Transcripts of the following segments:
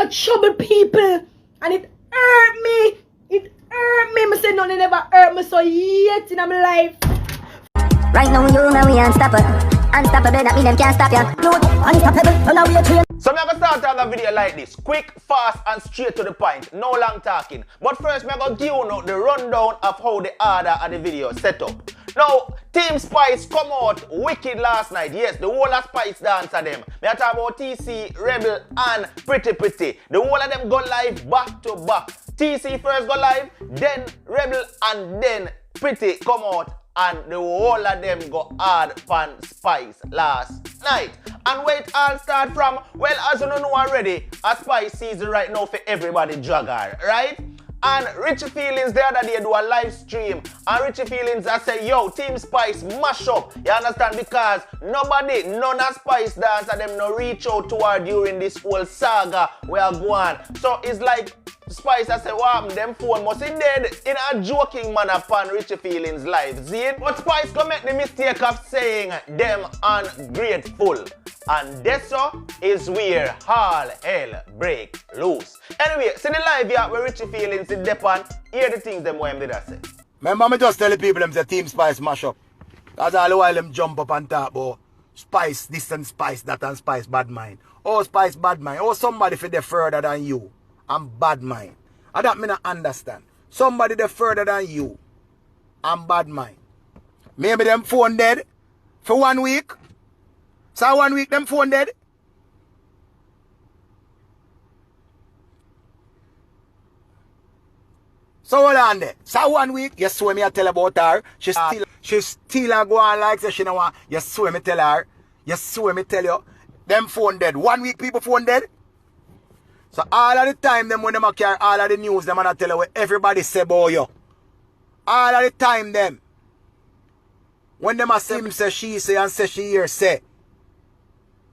a trouble people. And it hurt me. It hurt me. I say nothing never hurt me so yet in my life. Right now you know we unstoppable. Unstoppable, that mean them can't stop ya. Unstoppable, run away train. So I'm going to start another video like this. Quick, fast and straight to the point. No long talking. But first I'm going to give you the rundown of how the order of the video set up. Now, Team Spice come out wicked last night. Yes, the whole of Spice dance of them. I talk about TC, Rebel and Pretty Pretty. The whole of them go live back to back. TC first go live, then Rebel and then Pretty come out. And the whole of them go hard fan Spice last night. And where it all start from, well, as you know already, a Spice season right now for everybody jugger, right? And Richie Feelings the other day do a live stream. And Richie Feelings I say, yo, Team Spice mash up. You understand? Because none of Spice dance and them no reach out to her during this whole saga we are going. So it's like Spice I say, wow, them phone must be dead in a joking manner upon Richie Feelings live. See it? But Spice come make the mistake of saying them ungrateful. And this is where all hell break loose. Anyway, see the live here where Richie Feelings in Depan, hear the things them what him did I say. Remember me just tell the people them say Team Spice mash up. That's all the while them jump up and talk about Spice this and Spice that and Spice bad mind. Oh Spice bad mind. Oh somebody for the further than you and bad mind. And that me not understand. Somebody the further than you and bad mind. Maybe them phone dead for 1 week. So 1 week them phone dead. So hold on there. So 1 week, you swear me I tell about her. She still a go on like say she no want. You swear me tell her. You swear me tell you. Them phone dead. 1 week people phone dead. So all of the time them when them a carry all of the news them and I tell you what everybody say about you. All of the time them. When them a say him say she say and say she here say.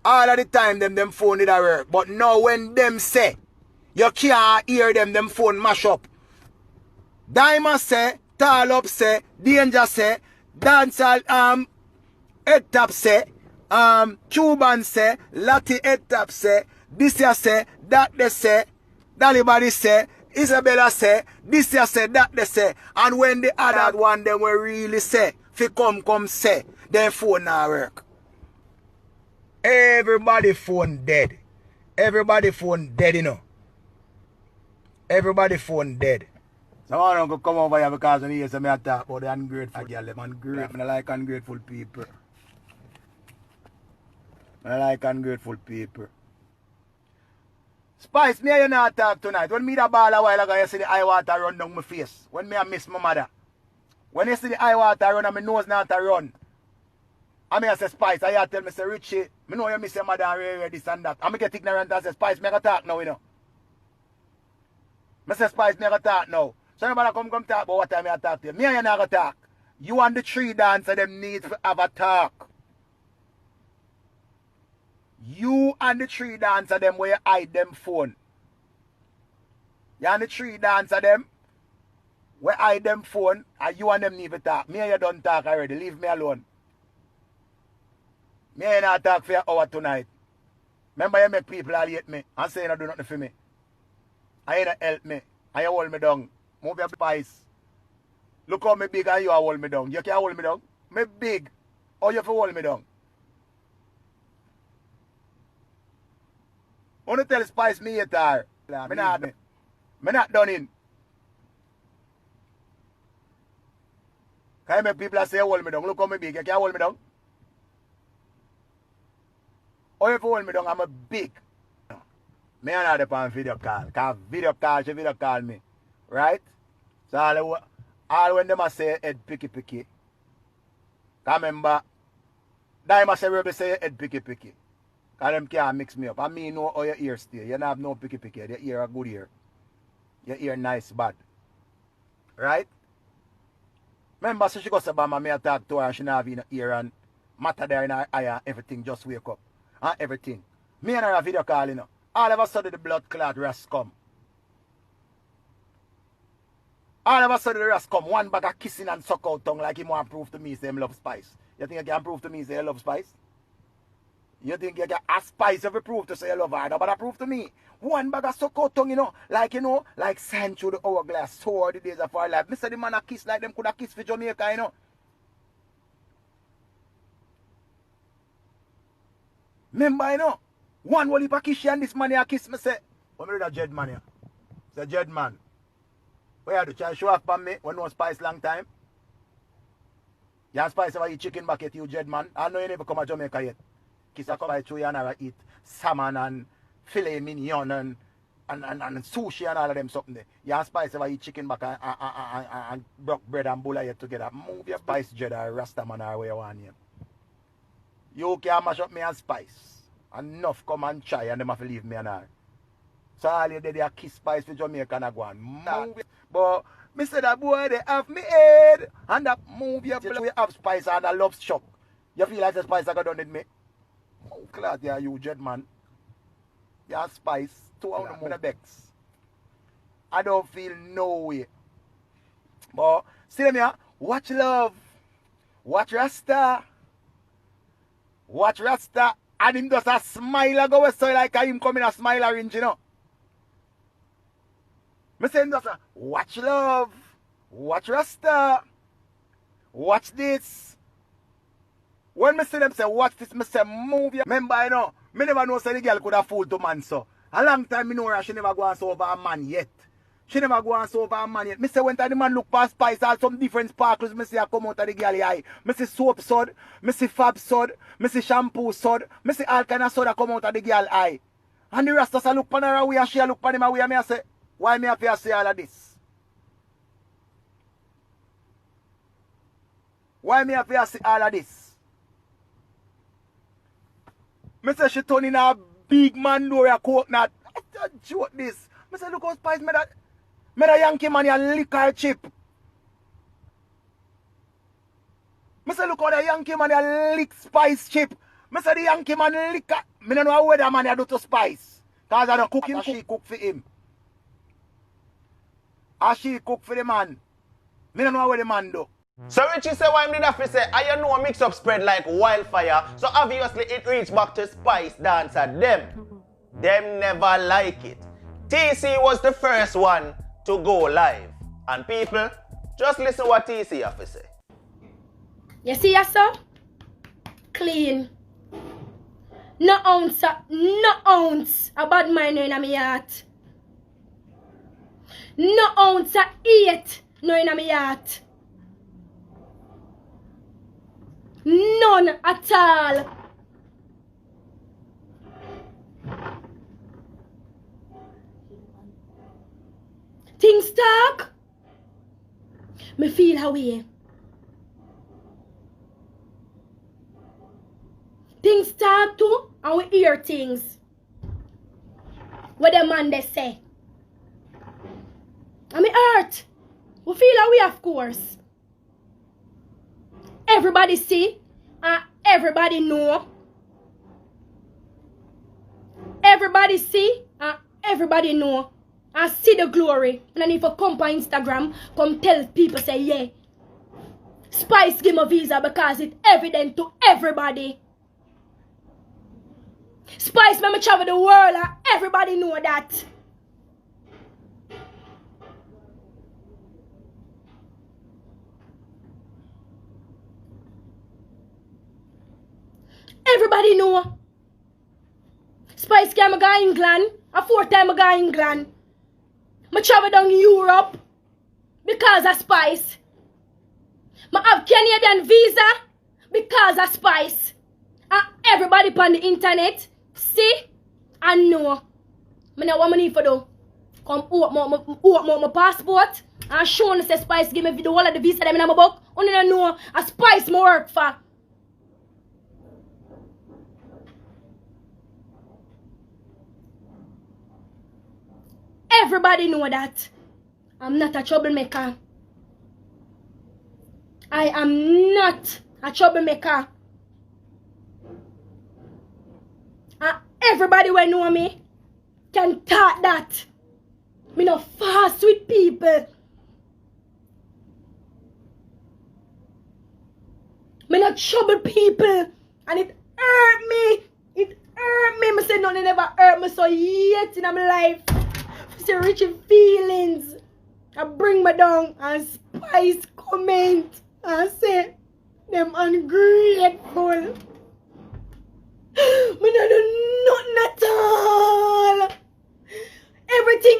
All of the time them phone did a work. But now when them say, you can't hear them phone mash up. Diamond say, Tall Up say, Danger say, Dancehall Head Top say, Cuban say, Lati Head Top say, this year say, that they say, Dalibody say, Isabella say, this year say, that they say. And when the other one them will really say, fi come say, their phone not work. Everybody phone dead. Everybody phone dead, you know. Everybody phone dead. So I don't come over here because when you hear me talk about the ungrateful girl, them ungrateful. I like ungrateful people. I like ungrateful people. Spice, me and you not talk tonight. When me the ball a while ago, you see the eye water run down my face. When me I miss my mother. When you see the eye water run and my nose not to run. I say Spice, I tell me say Richie, I know you miss your mother and this and that. I get ignorant and say Spice, me gonna talk now, you know. I say Spice, me gonna talk now. So nobody come talk about what time I talk to you. Me and you not gonna talk. You and the tree dancer them need to have a talk. You and the tree dancer them where you hide them phone. You and the tree dancer them where hide them phone and you and them need to talk. Me and you don't talk already. Leave me alone. Me ain't not talk for an hour tonight. Remember you make people all hate me and say you don't do nothing for me. And you don't help me. And you hold me down. Move your Spice. Look how me big and you hold me down. You can't hold me down. Me big. Or you for hold me down. I want to tell Spice me hate her. Me not done in. Can you make people say you hold me down? Look how me big. You can't hold me down. Or if you hold me down, I'm a big. Me and her on video call. Because video call me. Right? So all when them say head picky. Because remember, Diamond say Rebel say head picky. Because them can't mix me up. I mean know how your ear stay. You don't have no picky. Your ear a good ear. Your ear nice bad. Right? Remember so she goes to Bama, me I talk to her and she not have in her ear and matter there in her eye and everything just wake up. And everything. Me and her a video call, you know. All of a sudden the blood clot rest come. All of a sudden the rest come. One bag of kissing and suck out tongue like he want to prove to me say him love Spice. You think you can prove to me say you love Spice? You think you get a spice of a proof to say you love her, but a proof to me. One bag of suck out tongue, like sand through the hourglass, so the days of our life. Mr. The man a kiss like them could have kissed for Jamaica, Remember, one will heap a kiss and this man a kiss me say, what me do that Jed man here? It's a Jed man. What you do? Try to show off on me when no spice long time? You have spice over eat chicken bucket, you Jed man. I know you never come to Jamaica yet. Kiss a come through you and I eat salmon and filet mignon and sushi and all of them something there. You have spice over eat chicken bucket and broke bread and bulla yet together. Move your spice Jed or Rasta man or where you want him. You can mash up me and spice. Enough come and try and them have to leave me and all. So all you did, they kiss spice for Jamaica and go on. Move it. But me say that boy, they have me head. And that move your place. We have spice and a love shock. You feel like the spice I got done with me? Oh, class, yeah, you Jed man. You have spice. 2 hours more than Bex. I don't feel no way. But see them here. Watch love. Watch Rasta. Watch Rasta. And him just a smile go so like him coming a smile orange, Me say him just a watch love. Watch Rasta. Watch this. When me see them say watch this, me say move ya. Remember, me never know say the girl could have fooled to man so. A long time me know her, she never go and so over a man yet. She never go and so over a man yet. Me say when the man look past spice all some different sparkles, me see her come out of the girl eye. Me see soap sod, me see fab sod, me see shampoo sod, me see all kind of soda come out of the girl eye. And the rest of us look pan her away and she look pan him away and me say, why me have to say all of this? Why me have to say all of this? Me say she turn in a big man door a coconut. I don't joke this. Me say look how spice me that Yankee man a lick her chip. Me say look how the Yankee man a lick spice chip. Me say the Yankee man lick her. Me don't know what the man a do to spice. Cause I don't cook him, she cook for him. And she cook for the man. Me don't know what the man do. So Richie say why him did have to say, I know a mix up spread like wildfire, so obviously it reached back to Spice Dancer. Them never like it. TC was the first one to go live. And people, just listen what TC have to say. You see yourself? Clean. No ounce a bad mind in my heart. No ounce of hate no in my heart. None at all. Things talk. Me feel how we. Things talk too, and we hear things. What the man they say. And me hurt. We feel how we, of course. Everybody see and everybody know. Everybody see and everybody know. And see the glory. And then if you come on Instagram, come tell people say, yeah, Spice give me a visa because it's evident to everybody. Spice made me travel the world and everybody know that. Everybody know. Spice came to England. A 4th time I go England. I travel down Europe because of Spice. I have Canadian visa because of Spice. And everybody on the internet see and know. I know what I need for do. Come open my passport and show me say Spice give me the whole of the visa them in my book. Only don't know a Spice I work for. Everybody know that. I'm not a troublemaker. I am not a troublemaker. And everybody will know me can talk that. Me no fast with people. Me not trouble people. And it hurt me. hurt me. I say nothing never hurt me so yet in my life. I say Richie feelings. I bring me down and Spice comment and say them ungrateful. Me not do nothing at all. Everything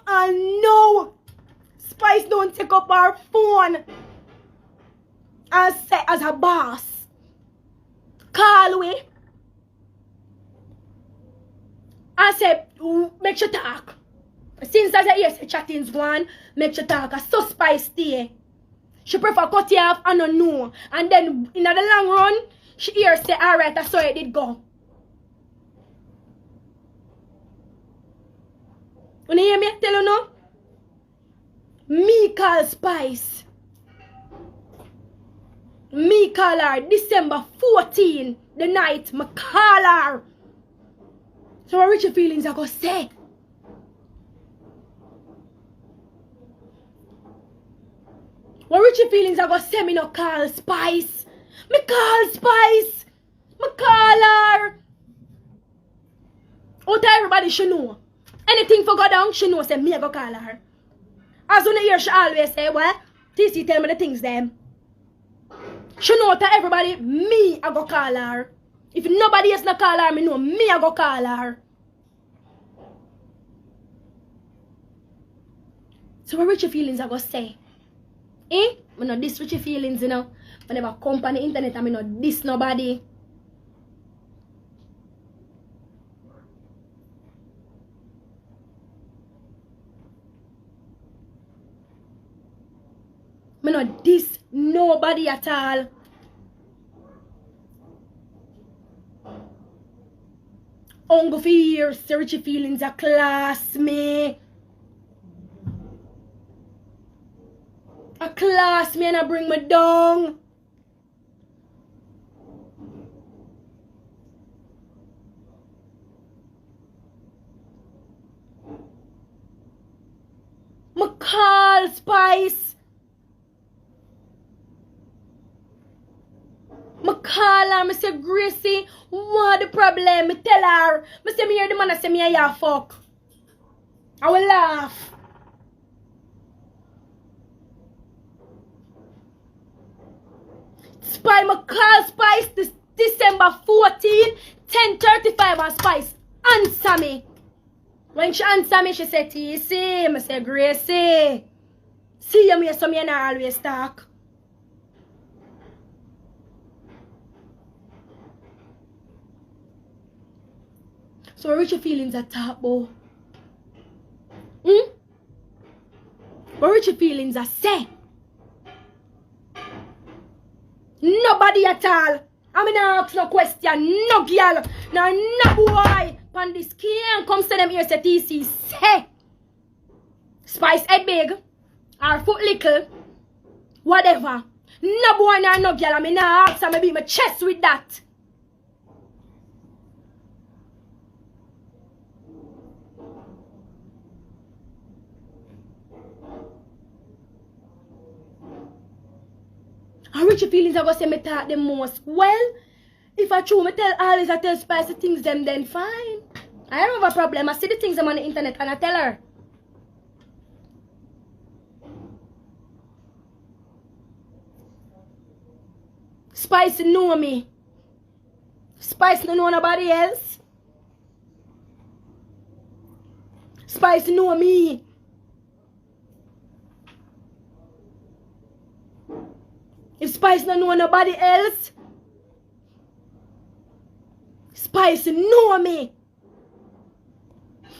I know. Spice don't take up our phone and say as a boss. Call we. I say make sure talk. Since as I hear say chatting's one, make sure talk. I so Spice stay. She prefer cut you off and don't know. And then in the long run, she hear say alright, that's how it did go. When you hear me tell you no? Me call Spice. Me call her December 14, the night. Me call her. So what Richie feelings I go say? What Richie feelings I go say me no call Spice? Me call Spice. Me call her. Out everybody she know. Anything for go down, she know say me I go call her. As soon as you hear she always say, well, TC tell me the things them. She know to everybody, me I go call her. If nobody else not call her, me know me I go call her. So what Richie feelings I go say? Eh? I know this Richie feelings, you know. I never come on the internet and I know this nobody. I know this nobody at all. Uncle for years, Richie feelings a class me. A class me and I bring me down. Me call Spice. Me call her, me say Gracie, what the problem? Me tell her. Me say me hear the man say me a ya fuck. I will laugh. Spice, me call Spice this December 14, 10:35 and Spice answer me. When she answer me, she say TC. Me say Gracie. See you me so me not always talk. So what Richie feelings are talk about? What Richie feelings are say? Nobody at all. I mean I ask no question. No girl. No boy. Pan this can't come to them here say TC say. Spice head big. Or foot little. Whatever. No boy no girl. I mean I ask I be my chest with that. And Richie feelings I go say me talk the most. Well, if I true me tell always I tell Spice the things them then fine. I don't have a problem. I see the things them on the internet and I tell her. Spice know me. Spice don't know nobody else. Spice know me. If Spice don't know nobody else, Spice know me.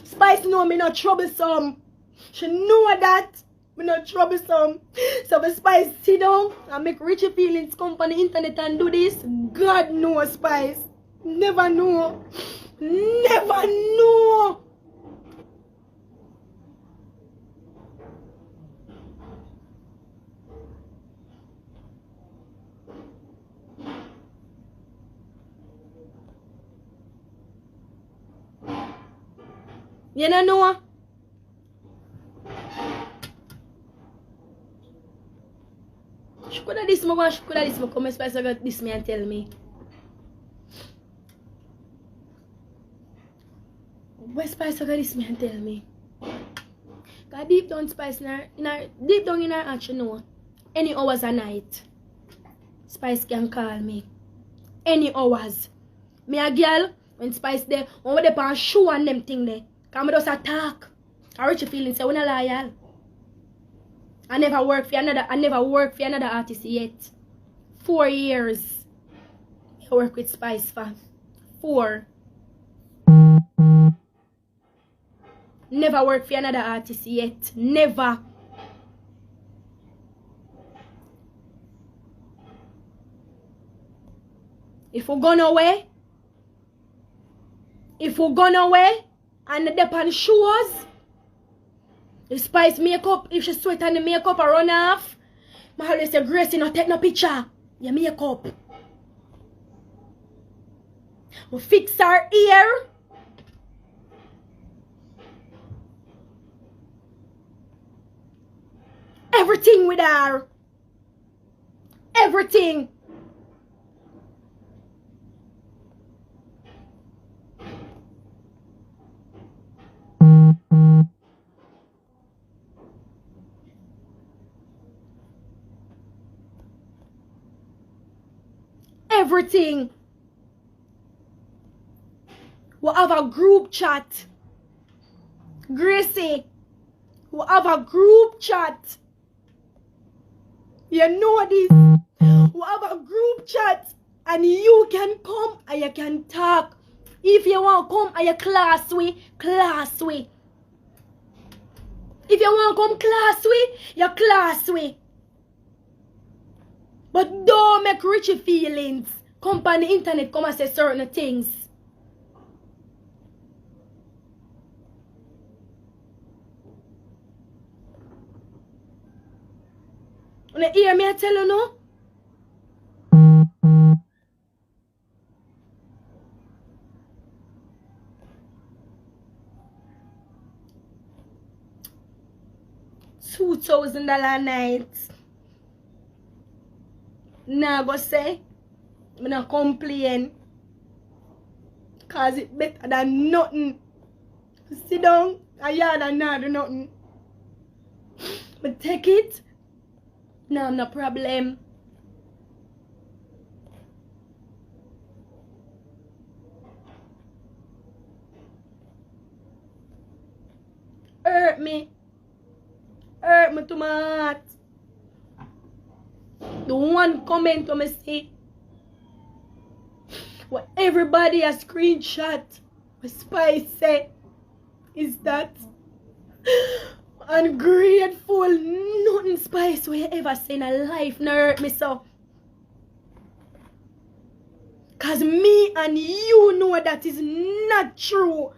Spice know me not troublesome. She know that me not troublesome. So if Spice sit down and make Richie feelings come on the internet and do this, God knows Spice. Never know. Never know. You don't know? She could have this more, she could have this more. Come Spice got this me and tell me. Where Spice got this man tell me? Cause deep down Spice deep down in her heart, you know, any hours a night, Spice can call me. Any hours. Me a girl, when Spice there, when they pan shoe and them thing there, come just attack. I Richie feeling say we not loyal. I never work for another artist yet. 4 years. I work with Spice for 4. Never work for another artist yet. Never. If we gone away, and the depend shoes, the Spice makeup, if she sweat and the makeup a run off, my always say, Gracie, no take no picture. Your makeup. We fix her ear. Everything with her. Everything. Everything. We have a group chat. Gracie, we have a group chat. You know this. We have a group chat and you can come and you can talk. If you want to come and you class way. If you want to come class way, you class way. But don't make Richie feelings. Come on the internet, come and say certain things. You hear me I tell you no? $2,000 night. Nah, go say, I'm not complain. Cause it better than nothing. Sit down, I yard and not do nothing. But take it. No, no problem. Hurt me to my heart. The one comment on me see what everybody a screenshot what Spice say is that ungrateful. Nothing Spice we ever say in a life no hurt me so. Cause me and you know that is not true.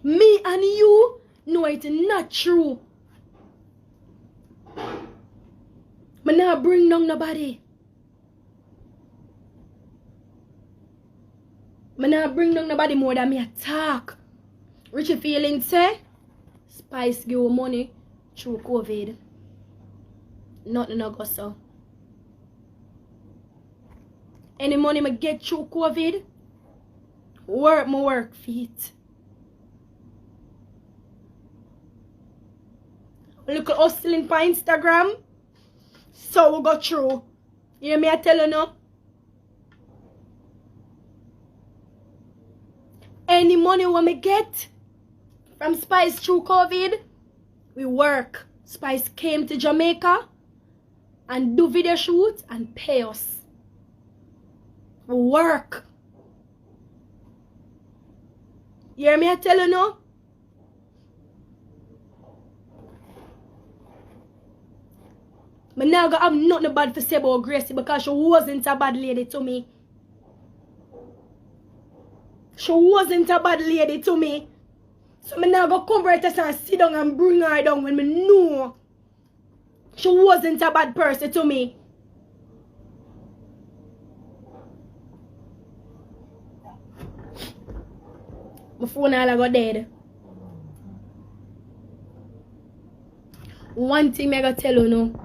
Me and you know it's not true. Me not bring down nobody. Me not bring down nobody more than me attack. Richie feeling say Spice give you money through COVID. Nothing no go so. Any money me get through COVID, work my work feet. Look at hustling for Instagram. So we go through. You hear me I tell you now? Any money we me get from Spice through COVID, we work. Spice came to Jamaica and do video shoots and pay us. We work. You hear me I tell you now? But now I have nothing bad to say about Gracie because she wasn't a bad lady to me. She wasn't a bad lady to me. So I now go come right and sit down and bring her down when I know she wasn't a bad person to me. My phone all got dead. One thing I gotta tell you now.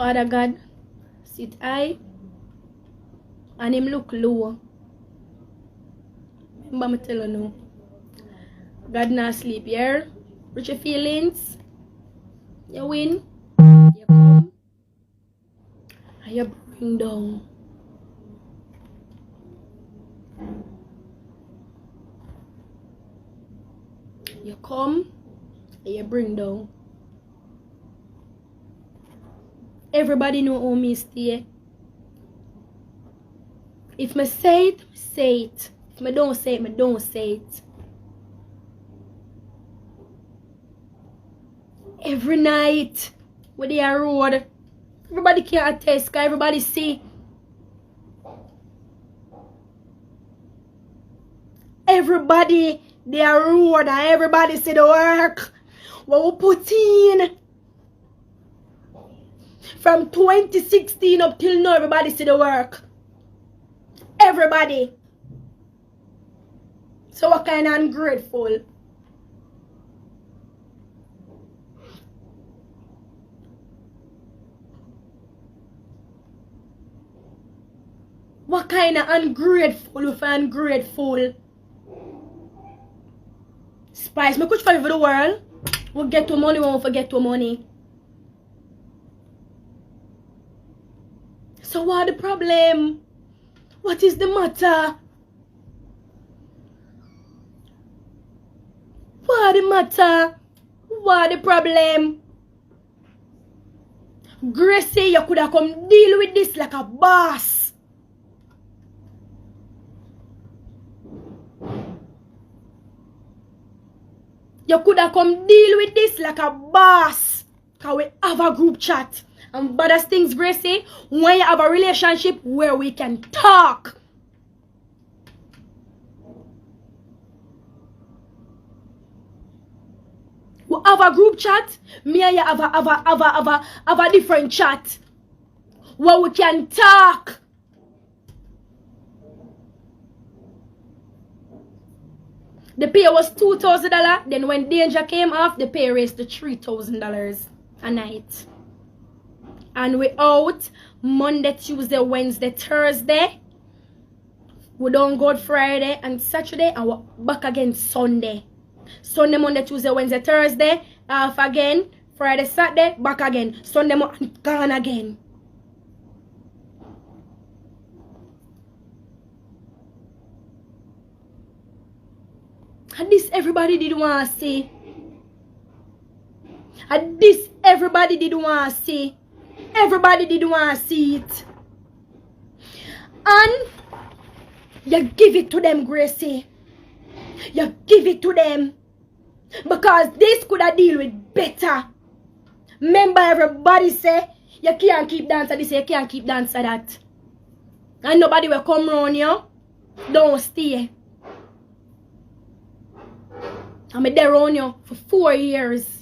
Father God sit high and him look low. Remember me tell you now. God not sleep here. Richie feelings. You win. You come. And you bring down. You come and you bring down. Everybody know how me stay. If me say it, say it. If me don't say it, me don't say it. Every night when they are road, everybody can attest, cause everybody see. Everybody they are road and everybody see the work what we put in. From 2016 up till now, everybody see the work. Everybody. So what kind of ungrateful? What kind of ungrateful if ungrateful? Spice, me could fight for the world. We'll get to money, we won't forget to money. So what the problem? What is the matter? What the matter? What the problem? Gracie, you could have come deal with this like a boss. You could have come deal with this like a boss. Cause we have a group chat. And baddest things, Gracie, when you have a relationship where we can talk. We have a group chat. Me and you have a different chat where we can talk. The pay was $2,000. Then when danger came off, the pay raised to $3,000 a night. And we out Monday, Tuesday, Wednesday, Thursday. We don't go Friday and Saturday, and we're back again Sunday. Sunday, Monday, Tuesday, Wednesday, Thursday, off again. Friday, Saturday, back again. Sunday, gone again. And this everybody did want to see. And this everybody did want to see. Everybody did want to see it. And you give it to them, Gracie. You give it to them. Because this could have deal with better. Remember everybody say, you can't keep dancing this, you can't keep dancing that. And nobody will come round you. Don't stay. I'm there on you for 4 years.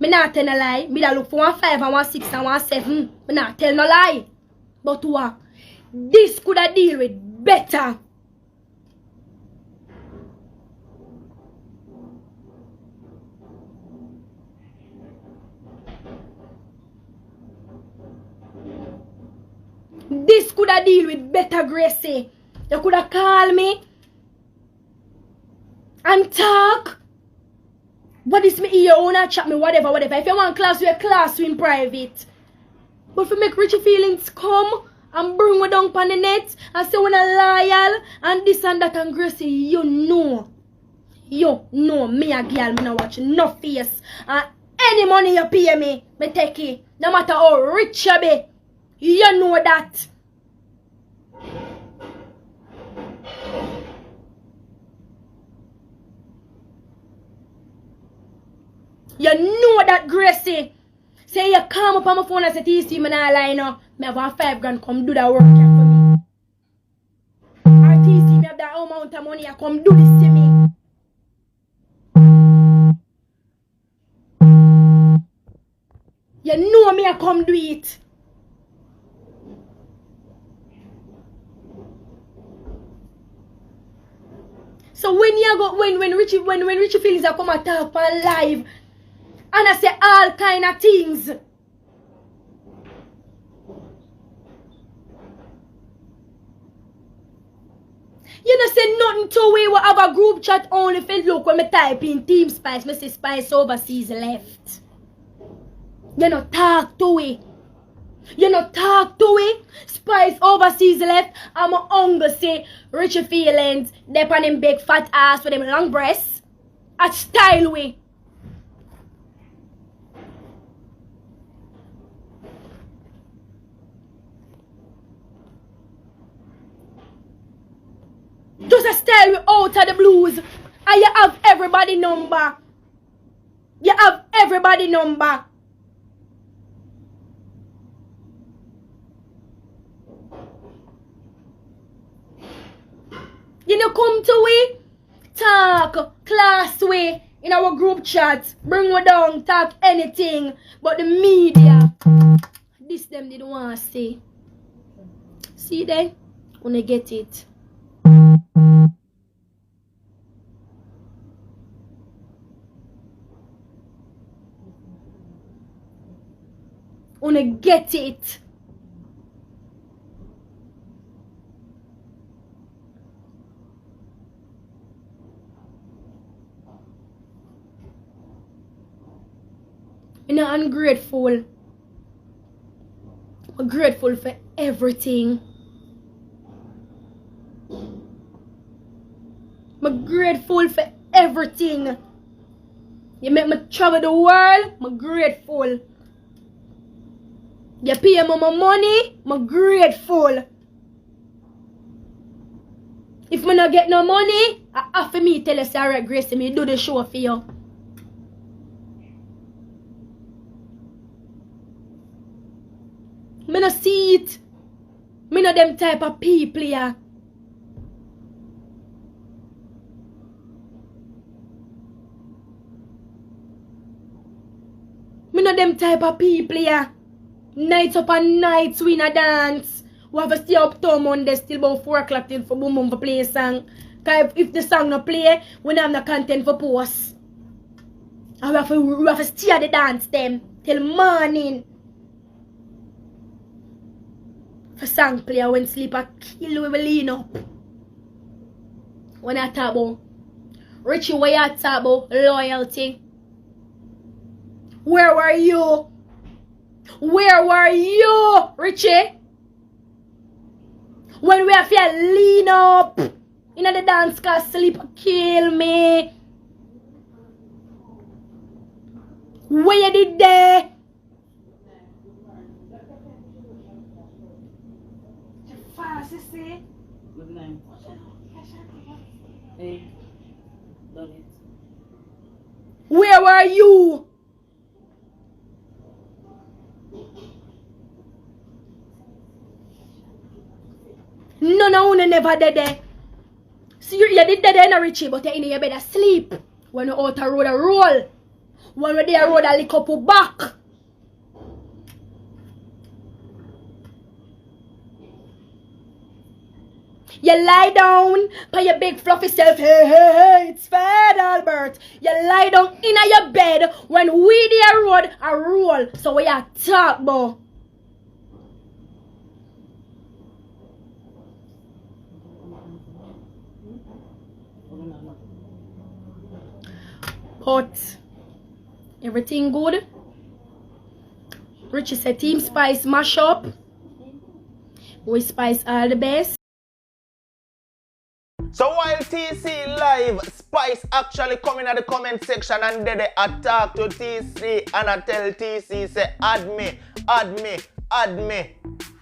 Me not tell no lie. Me da look for 1 5 and 1 6 and 1 7. Me not tell no lie. But what? This could have deal with better. This could have deal with better, Gracie. You could have called me and talk. What is me here? You wanna chat me, whatever. If you want class, we a class in private. But if you make Richie feelings come and bring me down on the net and say when I'm loyal and this and that and Gracie, you know me a girl, me not watch no face. And any money you pay me take it. No matter how rich you be. You know that. You know that, Gracie. Say you come up on my phone and say, TC, me not lie now. Me have 5 grand, come do that work here for me. Or TC, me have that amount of money, come do this to me. You know me, I come do it. So when you go, when Richie feelings I come and talk on live, And I say all kind of things. You know say nothing to we will have a group chat only if you look when me type in Team Spice, me say Spice overseas left. You know talk to we. You know talk to we. Spice overseas left. And my uncle say Richie feelings, they on him big fat ass with them long breasts. A style way. Just a style way out of the blues. And you have everybody number. You have everybody number. You know come to we. Talk class way in our group chat. Bring we down, talk anything. But the media, this them didn't want to say. See there? Wanna get it. Wanna get it. You know, I'm grateful. I'm grateful for everything. I'm grateful for everything. You make me travel the world, I'm grateful. You pay me my money, I'm grateful. If me not get no money, I have for me tell you Sarah Grace me do the show for you. Me no see it. Me no them type of people here. Me no them type of people here. Nights up and nights we na dance. We have to stay up till Monday still about 4 o'clock till for boom for play a song. Cause if the song no play, we don't have no content for post. And we have to stay at the dance them till morning. For song player when sleep I kill we will lean up. When I talk about Richie, what you talk about loyalty? Where were you? Where were you, Richie? When we have to lean up in the dance cause sleep kill me. Where you did there? Fast, you see? Good night. Hey, done it. Where were you? None of you never did there. See, you did there in Richie, but you're in your bed asleep. When you out the road a roll. When you're there road a lick up your back. You lie down by your big fluffy self. Hey, hey, hey, it's Fed Albert. You lie down in your bed when we there road a roll. So we are talk about. But everything good. Richie said Team Spice mash up. We spice all the best. So while TC live, Spice actually come in at the comment section and then they attack to TC and I tell TC say add me.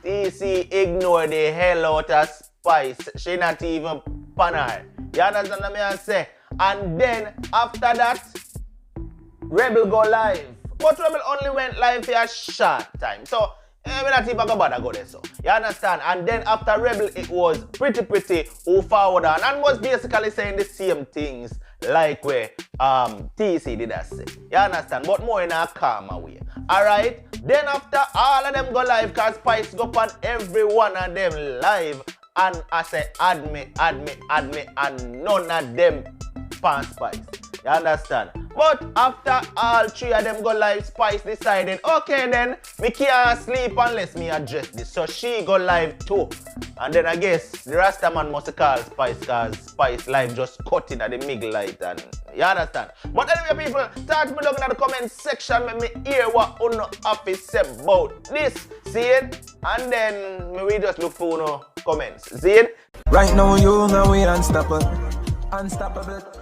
TC ignore the hell out of Spice. She not even panel. You understand what I say? And then after that, Rebel go live. But Rebel only went live for a short time. So we're not even about to go there, so you understand? And then after Rebel, it was pretty who forward on and was basically saying the same things like where TC did I say. You understand? But more in a calmer way. Alright? Then after all of them go live, cause Spice go on every one of them live. And I say add me, and none of them pan Spice. You understand? But after all three of them go live, Spice decided, okay then, me can't sleep unless me address this. So she go live too. And then I guess the Rasta man must call Spice because Spice live just cutting at the middle light and you understand? But anyway people, start me down in the comment section when me hear what uno have to say about this. See it? And then me we just look for uno comments. See it? Right now you know we unstoppable. Unstoppable.